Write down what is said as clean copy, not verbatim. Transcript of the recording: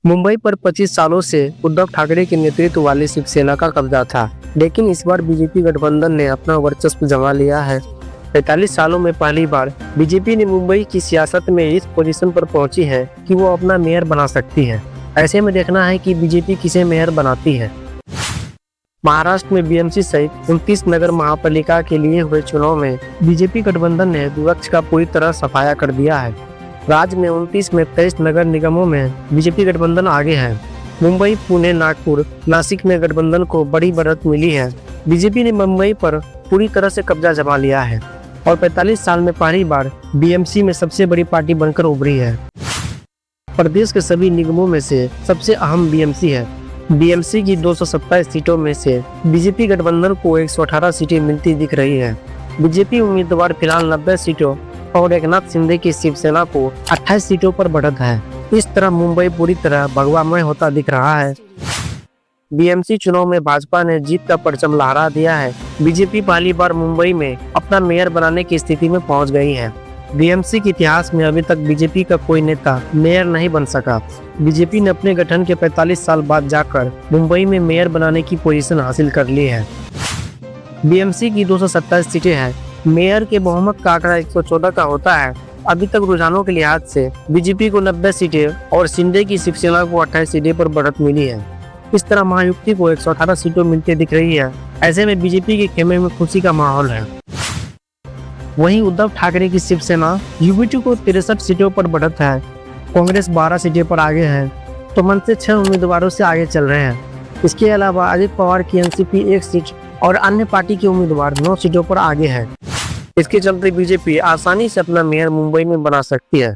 मुंबई पर 25 सालों से उद्धव ठाकरे के नेतृत्व वाली शिवसेना का कब्जा था, लेकिन इस बार बीजेपी गठबंधन ने अपना वर्चस्व जमा लिया है। 45 सालों में पहली बार बीजेपी ने मुंबई की सियासत में इस पोजीशन पर पहुंची है कि वो अपना मेयर बना सकती है। ऐसे में देखना है कि बीजेपी किसे मेयर बनाती है। महाराष्ट्र में बीएमसी सहित 29 नगर महापालिका के लिए हुए चुनाव में बीजेपी गठबंधन ने विपक्ष का पूरी तरह सफाया कर दिया है। राज्य में 29 में 23 नगर निगमों में बीजेपी गठबंधन आगे है। मुंबई, पुणे, नागपुर, नासिक में गठबंधन को बड़ी बढ़त मिली है। बीजेपी ने मुंबई पर पूरी तरह से कब्जा जमा लिया है और 45 साल में पहली बार बीएमसी में सबसे बड़ी पार्टी बनकर उभरी है। प्रदेश के सभी निगमों में से सबसे अहम बीएमसी है। बीएमसी की 227 सीटों में से बीजेपी गठबंधन को 118 सीटें मिलती दिख रही है। बीजेपी उम्मीदवार फिलहाल 90 सीटों और एकनाथ शिंदे की शिवसेना को 28 सीटों पर बढ़त है। इस तरह मुंबई पूरी तरह भगवामय होता दिख रहा है। बीएमसी चुनाव में भाजपा ने जीत का परचम लहरा दिया है। बीजेपी पहली बार मुंबई में अपना मेयर बनाने की स्थिति में पहुंच गई है। बीएमसी के इतिहास में अभी तक बीजेपी का कोई नेता मेयर नहीं बन सका। बीजेपी ने अपने गठन के 45 साल बाद जाकर मुंबई में मेयर बनाने की पोजीशन हासिल कर ली है। बीएमसी की 227 सीटें हैं। मेयर के बहुमत का आंकड़ा 114 का होता है। अभी तक रुझानों के लिहाज से बीजेपी को 90 सीटें और शिंदे की शिवसेना को 28 सीटें पर बढ़त मिली है। इस तरह महायुति को 118 सीटें मिलती दिख रही है। ऐसे में बीजेपी के खेमे में खुशी का माहौल है। वहीं उद्धव ठाकरे की शिवसेना यूबीटी को 63 सीटों पर बढ़त है। कांग्रेस 12 सीटें पर आगे है तो मन से 6 उम्मीदवारों से आगे चल रहे हैं। इसके अलावा अजित पवार की एनसीपी 1 सीट और अन्य पार्टी के उम्मीदवार 9 सीटों पर आगे है। इसके चलते बीजेपी आसानी से अपना मेयर मुंबई में बना सकती है।